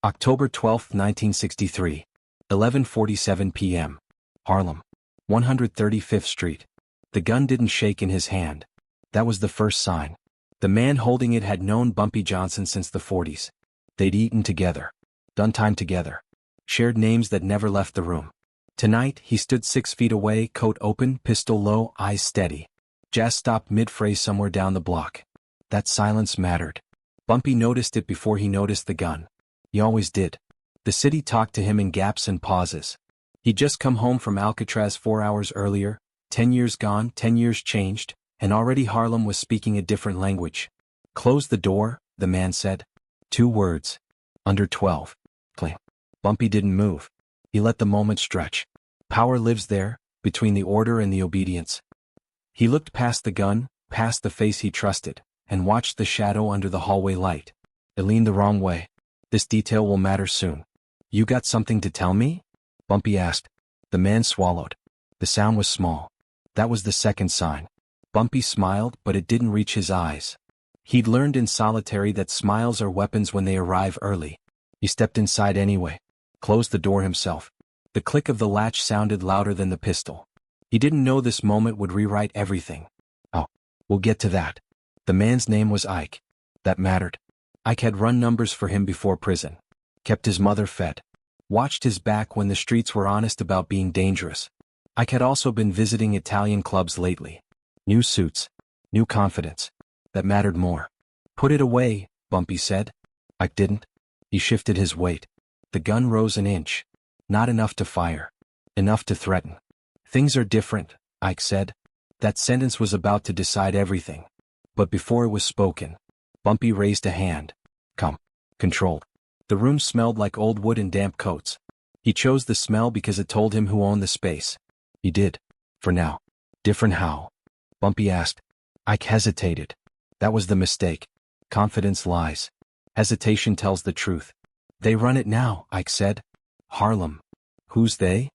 October 12, 1963. 11:47 p.m. Harlem. 135th Street. The gun didn't shake in his hand. That was the first sign. The man holding it had known Bumpy Johnson since the 40s. They'd eaten together. Done time together. Shared names that never left the room. Tonight, he stood 6 feet away, coat open, pistol low, eyes steady. Jazz stopped mid-phrase somewhere down the block. That silence mattered. Bumpy noticed it before he noticed the gun. He always did. The city talked to him in gaps and pauses. He'd just come home from Alcatraz 4 hours earlier, 10 years gone, 10 years changed, and already Harlem was speaking a different language. Close the door, the man said. 2 words. Under 12. Cling. Bumpy didn't move. He let the moment stretch. Power lives there, between the order and the obedience. He looked past the gun, past the face he trusted, and watched the shadow under the hallway light. It leaned the wrong way. This detail will matter soon. You got something to tell me? Bumpy asked. The man swallowed. The sound was small. That was the second sign. Bumpy smiled, but it didn't reach his eyes. He'd learned in solitary that smiles are weapons when they arrive early. He stepped inside anyway. Closed the door himself. The click of the latch sounded louder than the pistol. He didn't know this moment would rewrite everything. Oh, we'll get to that. The man's name was Ike. That mattered. Ike had run numbers for him before prison. Kept his mother fed. Watched his back when the streets were honest about being dangerous. Ike had also been visiting Italian clubs lately. New suits. New confidence. That mattered more. Put it away, Bumpy said. Ike didn't. He shifted his weight. The gun rose an inch. Not enough to fire. Enough to threaten. Things are different, Ike said. That sentence was about to decide everything. But before it was spoken, Bumpy raised a hand. Come. Controlled. The room smelled like old wood and damp coats. He chose the smell because it told him who owned the space. He did. For now. Different how? Bumpy asked. Ike hesitated. That was the mistake. Confidence lies. Hesitation tells the truth. They run it now, Ike said. Harlem. Who's they?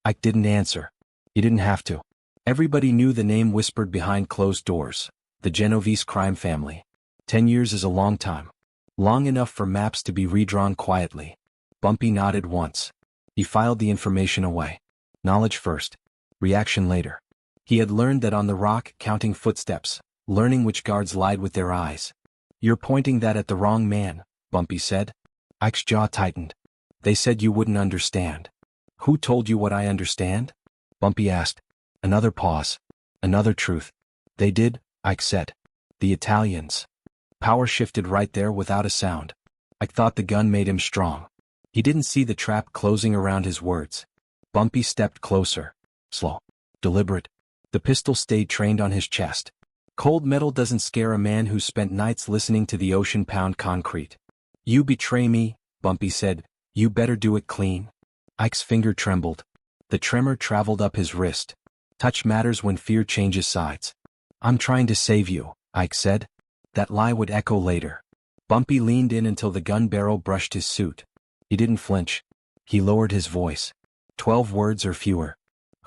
Ike didn't answer. He didn't have to. Everybody knew the name whispered behind closed doors. The Genovese crime family. 10 years is a long time. Long enough for maps to be redrawn quietly. Bumpy nodded once. He filed the information away. Knowledge first. Reaction later. He had learned that on the rock, counting footsteps, learning which guards lied with their eyes. You're pointing that at the wrong man, Bumpy said. Ike's jaw tightened. They said you wouldn't understand. Who told you what I understand? Bumpy asked. Another pause. Another truth. They did, Ike said. The Italians. Power shifted right there without a sound. Ike thought the gun made him strong. He didn't see the trap closing around his words. Bumpy stepped closer. Slow. Deliberate. The pistol stayed trained on his chest. Cold metal doesn't scare a man who spent nights listening to the ocean pound concrete. You betray me, Bumpy said. You better do it clean. Ike's finger trembled. The tremor traveled up his wrist. Touch matters when fear changes sides. I'm trying to save you, Ike said. That lie would echo later. Bumpy leaned in until the gun barrel brushed his suit. He didn't flinch. He lowered his voice. 12 words or fewer.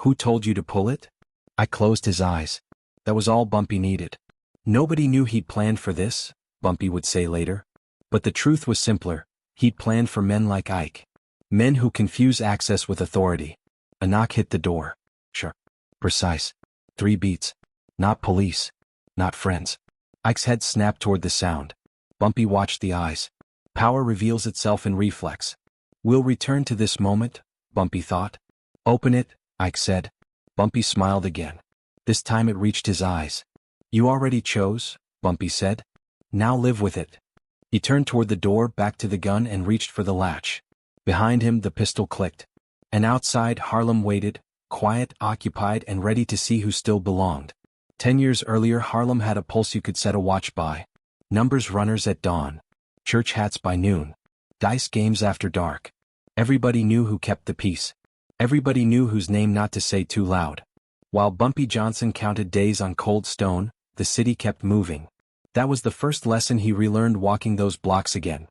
Who told you to pull it? Ike closed his eyes. That was all Bumpy needed. Nobody knew he'd planned for this, Bumpy would say later. But the truth was simpler. He'd planned for men like Ike. Men who confuse access with authority. A knock hit the door. Sure. Precise. 3 beats. Not police. Not friends. Ike's head snapped toward the sound. Bumpy watched the eyes. Power reveals itself in reflex. We'll return to this moment, Bumpy thought. Open it, Ike said. Bumpy smiled again. This time it reached his eyes. You already chose, Bumpy said. Now live with it. He turned toward the door, back to the gun, and reached for the latch. Behind him the pistol clicked. And outside Harlem waited, quiet, occupied, and ready to see who still belonged. 10 years earlier Harlem had a pulse you could set a watch by. Numbers runners at dawn. Church hats by noon. Dice games after dark. Everybody knew who kept the peace. Everybody knew whose name not to say too loud. While Bumpy Johnson counted days on cold stone, the city kept moving. That was the first lesson he relearned walking those blocks again.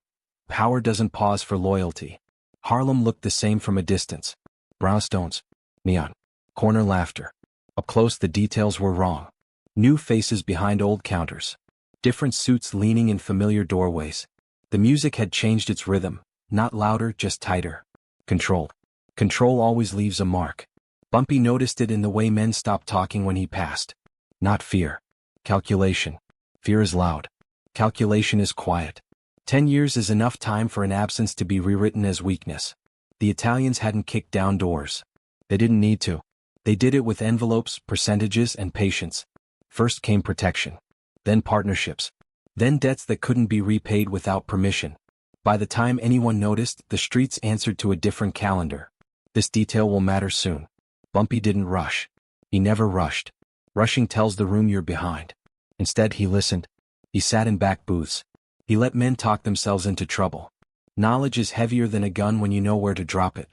Power doesn't pause for loyalty. Harlem looked the same from a distance. Brownstones. Neon. Corner laughter. Up close the details were wrong. New faces behind old counters. Different suits leaning in familiar doorways. The music had changed its rhythm, Not louder, just tighter. Control. Control always leaves a mark. Bumpy noticed it in the way men stopped talking when he passed. Not fear. Calculation. Fear is loud. Calculation is quiet. 10 years is enough time for an absence to be rewritten as weakness. The Italians hadn't kicked down doors. They didn't need to. They did it with envelopes, percentages, and patience. First came protection. Then partnerships. Then debts that couldn't be repaid without permission. By the time anyone noticed, the streets answered to a different calendar. This detail will matter soon. Bumpy didn't rush. He never rushed. Rushing tells the room you're behind. Instead, he listened. He sat in back booths. He let men talk themselves into trouble. Knowledge is heavier than a gun when you know where to drop it.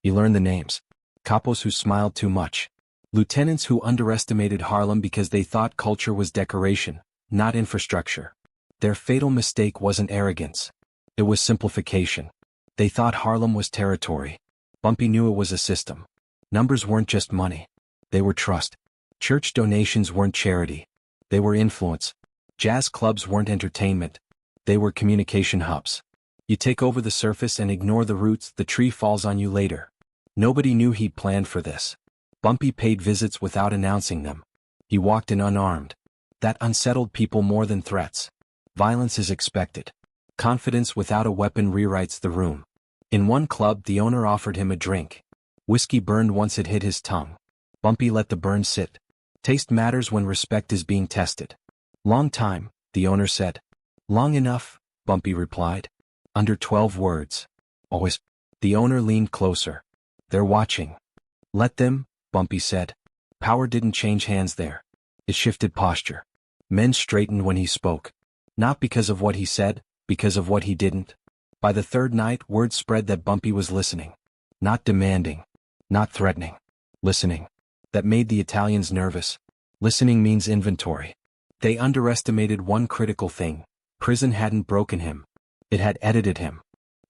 He learned the names. Capos who smiled too much. Lieutenants who underestimated Harlem because they thought culture was decoration, not infrastructure. Their fatal mistake wasn't arrogance. It was simplification. They thought Harlem was territory. Bumpy knew it was a system. Numbers weren't just money. They were trust. Church donations weren't charity. They were influence. Jazz clubs weren't entertainment. They were communication hubs. You take over the surface and ignore the roots, the tree falls on you later. Nobody knew he'd planned for this. Bumpy paid visits without announcing them. He walked in unarmed. That unsettled people more than threats. Violence is expected. Confidence without a weapon rewrites the room. In one club, the owner offered him a drink. Whiskey burned once it hit his tongue. Bumpy let the burn sit. Taste matters when respect is being tested. Long time, the owner said. Long enough, Bumpy replied. Under 12 words. Always. The owner leaned closer. They're watching. Let them, Bumpy said. Power didn't change hands there. It shifted posture. Men straightened when he spoke. Not because of what he said, because of what he didn't. By the third night, word spread that Bumpy was listening. Not demanding. Not threatening. Listening. That made the Italians nervous. Listening means inventory. They underestimated one critical thing. Prison hadn't broken him. It had edited him.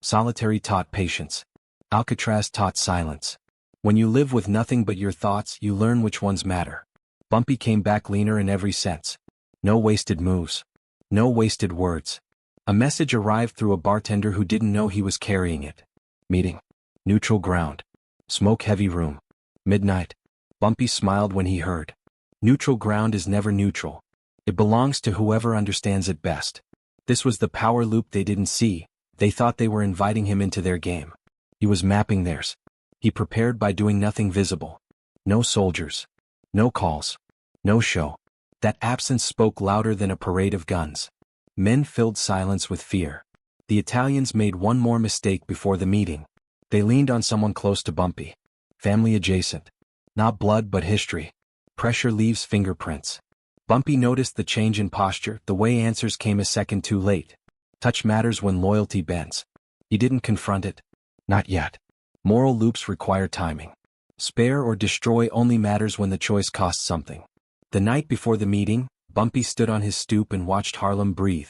Solitary taught patience. Alcatraz taught silence. When you live with nothing but your thoughts, you learn which ones matter. Bumpy came back leaner in every sense. No wasted moves. No wasted words. A message arrived through a bartender who didn't know he was carrying it. Meeting. Neutral ground. Smoke-heavy room. Midnight. Bumpy smiled when he heard. Neutral ground is never neutral. It belongs to whoever understands it best. This was the power loop they didn't see. They thought they were inviting him into their game. He was mapping theirs. He prepared by doing nothing visible. No soldiers. No calls. No show. That absence spoke louder than a parade of guns. Men filled silence with fear. The Italians made one more mistake before the meeting. They leaned on someone close to Bumpy. Family adjacent. Not blood but history. Pressure leaves fingerprints. Bumpy noticed the change in posture, the way answers came a second too late. Touch matters when loyalty bends. He didn't confront it. Not yet. Moral loops require timing. Spare or destroy only matters when the choice costs something. The night before the meeting, Bumpy stood on his stoop and watched Harlem breathe.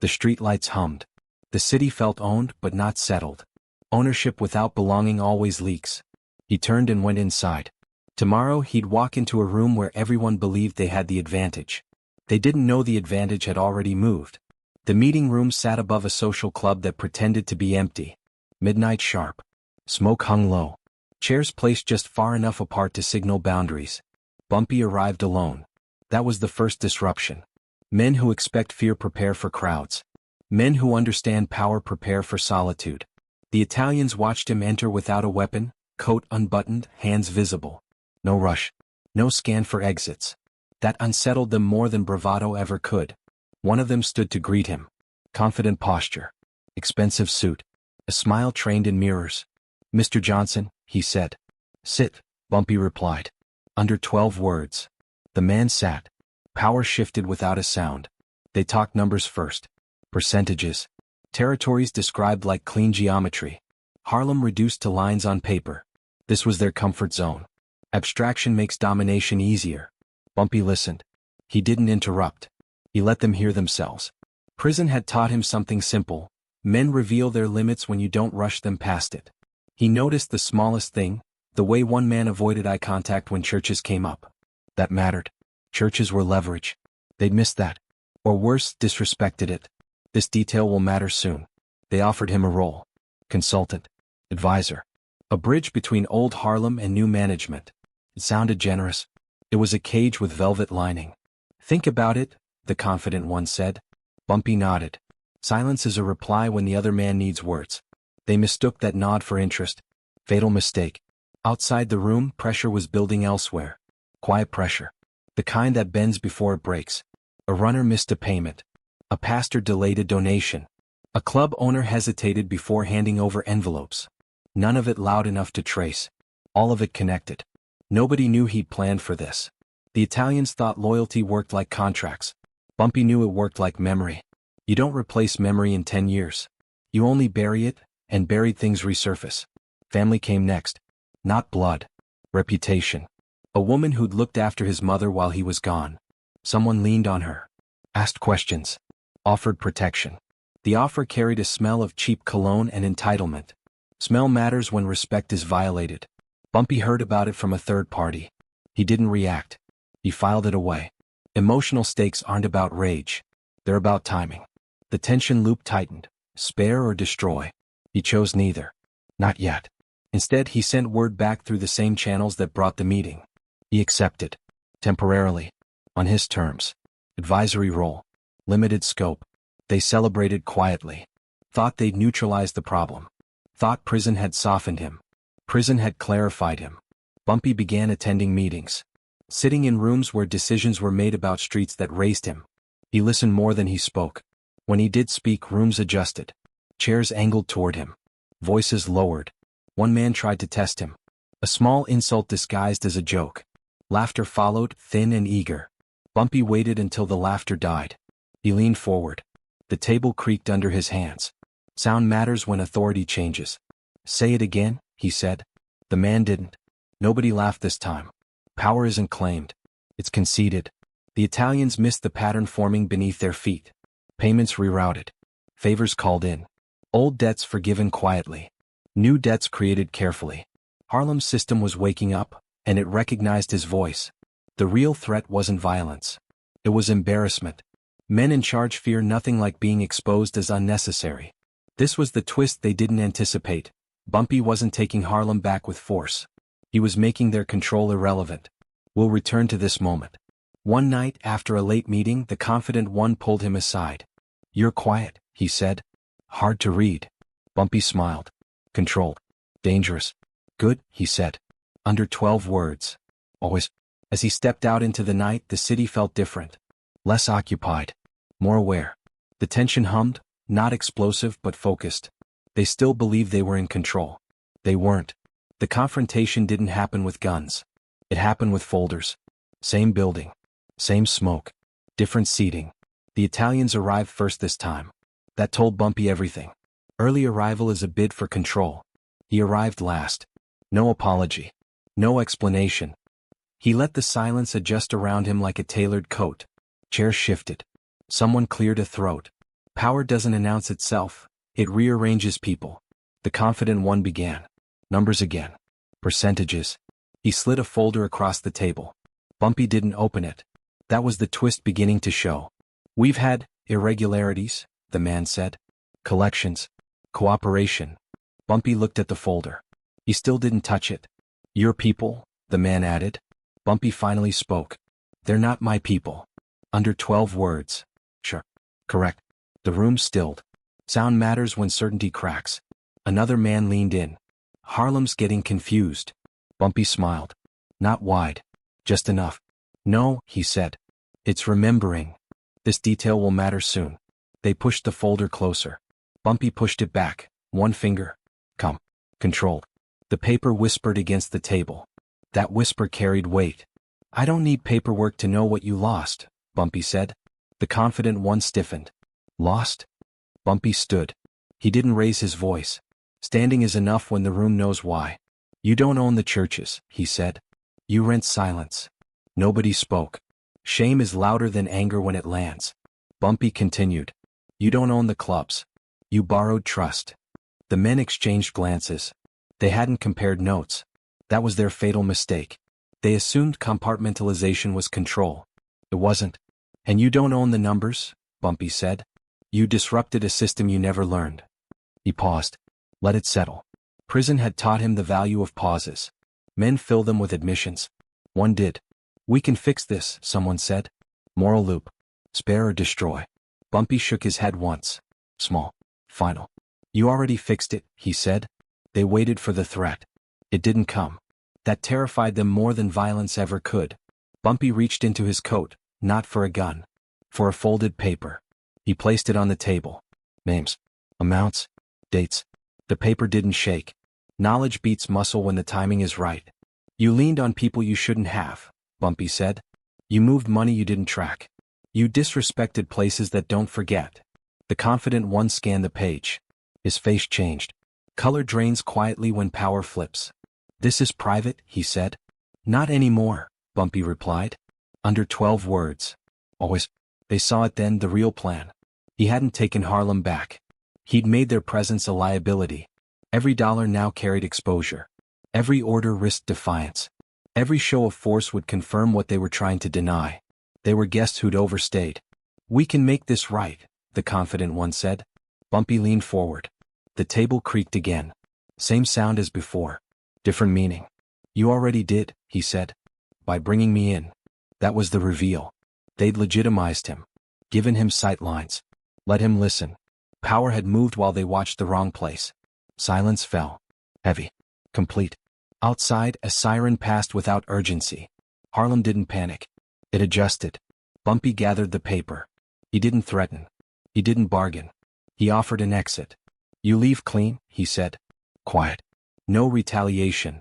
The streetlights hummed. The city felt owned but not settled. Ownership without belonging always leaks. He turned and went inside. Tomorrow he'd walk into a room where everyone believed they had the advantage. They didn't know the advantage had already moved. The meeting room sat above a social club that pretended to be empty. Midnight sharp. Smoke hung low. Chairs placed just far enough apart to signal boundaries. Bumpy arrived alone. That was the first disruption. Men who expect fear prepare for crowds. Men who understand power prepare for solitude. The Italians watched him enter without a weapon, coat unbuttoned, hands visible. No rush. No scan for exits. That unsettled them more than bravado ever could. One of them stood to greet him. Confident posture. Expensive suit. A smile trained in mirrors. Mr. Johnson, he said. Sit, Bumpy replied. Under 12 words. The man sat. Power shifted without a sound. They talked numbers first. Percentages. Territories described like clean geometry. Harlem reduced to lines on paper. This was their comfort zone. Abstraction makes domination easier. Bumpy listened. He didn't interrupt. He let them hear themselves. Prison had taught him something simple. Men reveal their limits when you don't rush them past it. He noticed the smallest thing, the way one man avoided eye contact when churches came up. That mattered. Churches were leverage. They'd missed that. Or worse, disrespected it. This detail will matter soon. They offered him a role. consultant, advisor. A bridge between old Harlem and new management. It sounded generous. It was a cage with velvet lining. Think about it, the confident one said. Bumpy nodded. Silence is a reply when the other man needs words. They mistook that nod for interest. Fatal mistake. Outside the room, pressure was building elsewhere. Quiet pressure. The kind that bends before it breaks. A runner missed a payment. A pastor delayed a donation. A club owner hesitated before handing over envelopes. None of it loud enough to trace. All of it connected. Nobody knew he'd planned for this. The Italians thought loyalty worked like contracts. Bumpy knew it worked like memory. You don't replace memory in 10 years. You only bury it, and buried things resurface. Family came next. Not blood. Reputation. A woman who'd looked after his mother while he was gone. Someone leaned on her. Asked questions. Offered protection. The offer carried a smell of cheap cologne and entitlement. Smell matters when respect is violated. Bumpy heard about it from a third party. He didn't react. He filed it away. Emotional stakes aren't about rage. They're about timing. The tension loop tightened. Spare or destroy. He chose neither. Not yet. Instead, he sent word back through the same channels that brought the meeting. He accepted. Temporarily. On his terms. Advisory role. Limited scope. They celebrated quietly. Thought they'd neutralized the problem. Thought prison had softened him. Prison had clarified him. Bumpy began attending meetings. Sitting in rooms where decisions were made about streets that raised him. He listened more than he spoke. When he did speak, rooms adjusted. Chairs angled toward him. Voices lowered. One man tried to test him. A small insult disguised as a joke. Laughter followed, thin and eager. Bumpy waited until the laughter died. He leaned forward. The table creaked under his hands. Sound matters when authority changes. Say it again, he said. The man didn't. Nobody laughed this time. Power isn't claimed. It's conceded. The Italians missed the pattern forming beneath their feet. Payments rerouted. Favors called in. Old debts forgiven quietly. New debts created carefully. Harlem's system was waking up, and it recognized his voice. The real threat wasn't violence. It was embarrassment. Men in charge fear nothing like being exposed as unnecessary. This was the twist they didn't anticipate. Bumpy wasn't taking Harlem back with force. He was making their control irrelevant. We'll return to this moment. One night, after a late meeting, the confident one pulled him aside. You're quiet, he said. Hard to read. Bumpy smiled. Controlled. Dangerous. Good, he said. Under 12 words. Always. As he stepped out into the night, the city felt different. Less occupied. More aware. The tension hummed, not explosive but focused. They still believed they were in control. They weren't. The confrontation didn't happen with guns. It happened with folders. Same building. Same smoke. Different seating. The Italians arrived first this time. That told Bumpy everything. Early arrival is a bid for control. He arrived last. No apology. No explanation. He let the silence adjust around him like a tailored coat. Chairs shifted. Someone cleared a throat. Power doesn't announce itself. It rearranges people. The confident one began. Numbers again. Percentages. He slid a folder across the table. Bumpy didn't open it. That was the twist beginning to show. We've had irregularities, the man said. Collections. Cooperation. Bumpy looked at the folder. He still didn't touch it. Your people, the man added. Bumpy finally spoke. They're not my people. Under 12 words. Sure. Correct. The room stilled. Sound matters when certainty cracks. Another man leaned in. Harlem's getting confused. Bumpy smiled. Not wide. Just enough. No, he said. It's remembering. This detail will matter soon. They pushed the folder closer. Bumpy pushed it back. One finger. Come. Controlled. The paper whispered against the table. That whisper carried weight. I don't need paperwork to know what you lost, Bumpy said. The confident one stiffened. Lost? Bumpy stood. He didn't raise his voice. Standing is enough when the room knows why. You don't own the churches, he said. You rent silence. Nobody spoke. Shame is louder than anger when it lands. Bumpy continued. You don't own the clubs. You borrowed trust. The men exchanged glances. They hadn't compared notes. That was their fatal mistake. They assumed compartmentalization was control. It wasn't. And you don't own the numbers, Bumpy said. You disrupted a system you never learned. He paused. Let it settle. Prison had taught him the value of pauses. Men fill them with admissions. One did. We can fix this, someone said. Moral loop. Spare or destroy. Bumpy shook his head once. Small. Final. You already fixed it, he said. They waited for the threat. It didn't come. That terrified them more than violence ever could. Bumpy reached into his coat, not for a gun. For a folded paper. He placed it on the table. Names. Amounts. Dates. The paper didn't shake. Knowledge beats muscle when the timing is right. You leaned on people you shouldn't have, Bumpy said. You moved money you didn't track. You disrespected places that don't forget. The confident one scanned the page. His face changed. Color drains quietly when power flips. This is private, he said. Not anymore, Bumpy replied. Under 12 words. Always. They saw it then, the real plan. He hadn't taken Harlem back. He'd made their presence a liability. Every dollar now carried exposure. Every order risked defiance. Every show of force would confirm what they were trying to deny. They were guests who'd overstayed. We can make this right, the confident one said. Bumpy leaned forward. The table creaked again. Same sound as before. Different meaning. You already did, he said. By bringing me in. That was the reveal. They'd legitimized him. Given him sightlines. Let him listen. Power had moved while they watched the wrong place. Silence fell. Heavy. Complete. Outside, a siren passed without urgency. Harlem didn't panic. It adjusted. Bumpy gathered the paper. He didn't threaten. He didn't bargain. He offered an exit. You leave clean, he said. Quiet. No retaliation.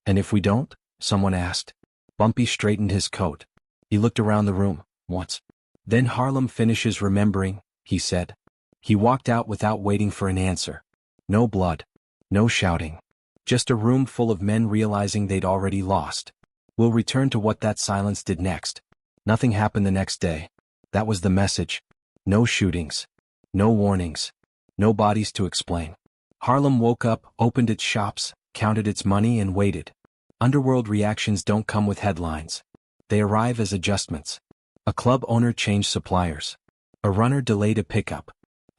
And if we don't? Someone asked. Bumpy straightened his coat. He looked around the room, once. Then Harlem finishes remembering, he said. He walked out without waiting for an answer. No blood. No shouting. Just a room full of men realizing they'd already lost. We'll return to what that silence did next. Nothing happened the next day. That was the message. No shootings. No warnings. No bodies to explain. Harlem woke up, opened its shops, counted its money and waited. Underworld reactions don't come with headlines. They arrive as adjustments. A club owner changed suppliers. A runner delayed a pickup.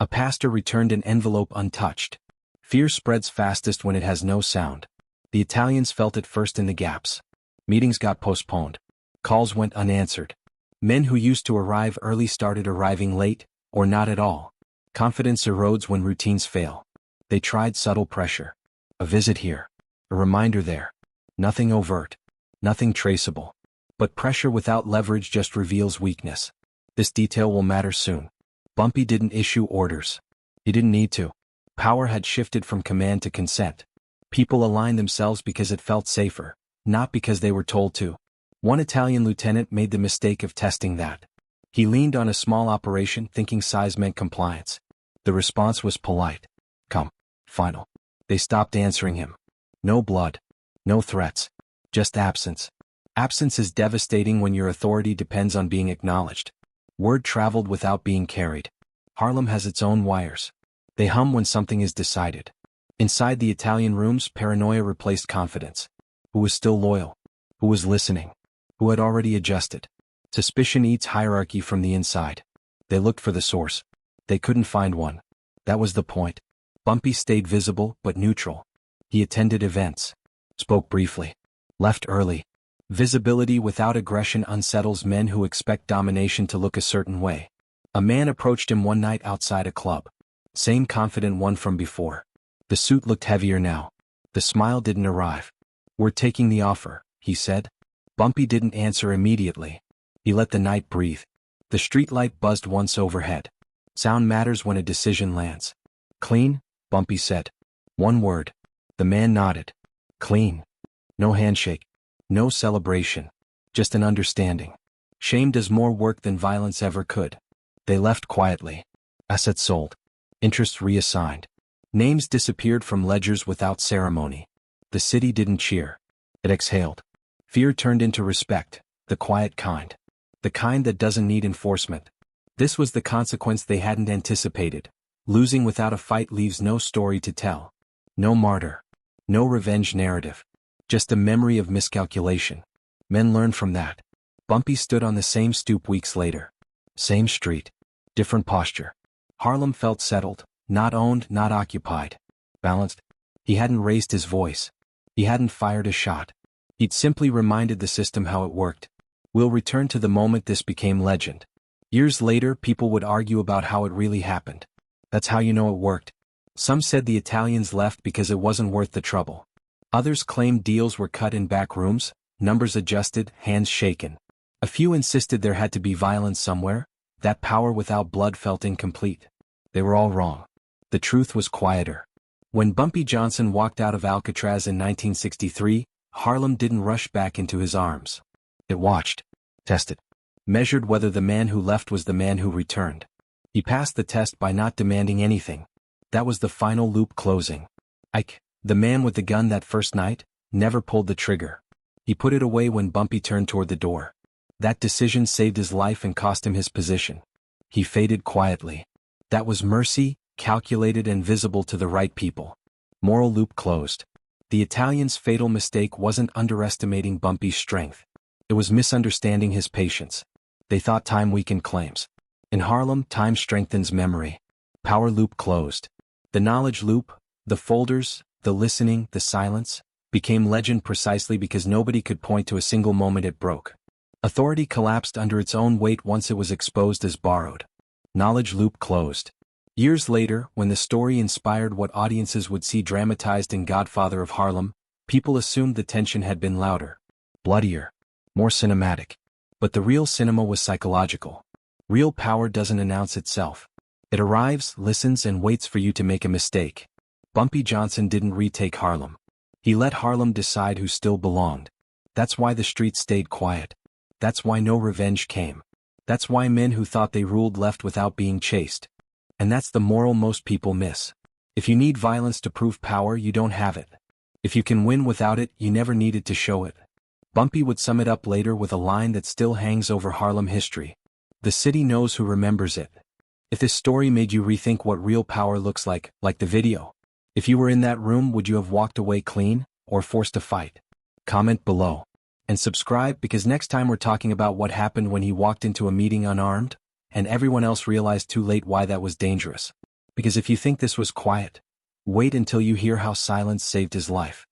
A pastor returned an envelope untouched. Fear spreads fastest when it has no sound. The Italians felt it first in the gaps. Meetings got postponed. Calls went unanswered. Men who used to arrive early started arriving late, or not at all. Confidence erodes when routines fail. They tried subtle pressure. A visit here. A reminder there. Nothing overt. Nothing traceable. But pressure without leverage just reveals weakness. This detail will matter soon. Bumpy didn't issue orders. He didn't need to. Power had shifted from command to consent. People aligned themselves because it felt safer, not because they were told to. One Italian lieutenant made the mistake of testing that. He leaned on a small operation thinking size meant compliance. The response was polite. Come. Final. They stopped answering him. No blood. No threats. Just absence. Absence is devastating when your authority depends on being acknowledged. Word traveled without being carried. Harlem has its own wires. They hum when something is decided. Inside the Italian rooms, paranoia replaced confidence. Who was still loyal? Who was listening? Who had already adjusted? Suspicion eats hierarchy from the inside. They looked for the source. They couldn't find one. That was the point. Bumpy stayed visible but neutral. He attended events. Spoke briefly. Left early. Visibility without aggression unsettles men who expect domination to look a certain way. A man approached him one night outside a club. Same confident one from before. The suit looked heavier now. The smile didn't arrive. We're taking the offer, he said. Bumpy didn't answer immediately. He let the night breathe. The streetlight buzzed once overhead. Sound matters when a decision lands. Clean, Bumpy said. One word. The man nodded. Clean. No handshake. No celebration. Just an understanding. Shame does more work than violence ever could. They left quietly. Assets sold. Interests reassigned. Names disappeared from ledgers without ceremony. The city didn't cheer. It exhaled. Fear turned into respect, the quiet kind. The kind that doesn't need enforcement. This was the consequence they hadn't anticipated. Losing without a fight leaves no story to tell. No martyr. No revenge narrative. Just a memory of miscalculation. Men learned from that. Bumpy stood on the same stoop weeks later. Same street. Different posture. Harlem felt settled, not owned, not occupied. balanced. He hadn't raised his voice. He hadn't fired a shot. He'd simply reminded the system how it worked. We'll return to the moment this became legend. Years later, people would argue about how it really happened. That's how you know it worked. Some said the Italians left because it wasn't worth the trouble. Others claimed deals were cut in back rooms, numbers adjusted, hands shaken. A few insisted there had to be violence somewhere, that power without blood felt incomplete. They were all wrong. The truth was quieter. When Bumpy Johnson walked out of Alcatraz in 1963, Harlem didn't rush back into his arms. It watched, tested, measured whether the man who left was the man who returned. He passed the test by not demanding anything. That was the final loop closing. Ike, the man with the gun that first night, never pulled the trigger. He put it away when Bumpy turned toward the door. That decision saved his life and cost him his position. He faded quietly. That was mercy, calculated and visible to the right people. Moral loop closed. The Italians' fatal mistake wasn't underestimating Bumpy's strength. It was misunderstanding his patience. They thought time weakened claims. In Harlem, time strengthens memory. Power loop closed. The knowledge loop, the folders, the listening, the silence, became legend precisely because nobody could point to a single moment it broke. Authority collapsed under its own weight once it was exposed as borrowed. Knowledge loop closed. Years later, when the story inspired what audiences would see dramatized in Godfather of Harlem, people assumed the tension had been louder, bloodier, more cinematic. But the real cinema was psychological. Real power doesn't announce itself. It arrives, listens, and waits for you to make a mistake. Bumpy Johnson didn't retake Harlem. He let Harlem decide who still belonged. That's why the streets stayed quiet. That's why no revenge came. That's why men who thought they ruled left without being chased. And that's the moral most people miss. If you need violence to prove power, you don't have it. If you can win without it, you never needed to show it. Bumpy would sum it up later with a line that still hangs over Harlem history. The city knows who remembers it. If this story made you rethink what real power looks like the video. If you were in that room, would you have walked away clean, or forced to fight? Comment below. And subscribe, because next time we're talking about what happened when he walked into a meeting unarmed, and everyone else realized too late why that was dangerous. Because if you think this was quiet, wait until you hear how silence saved his life.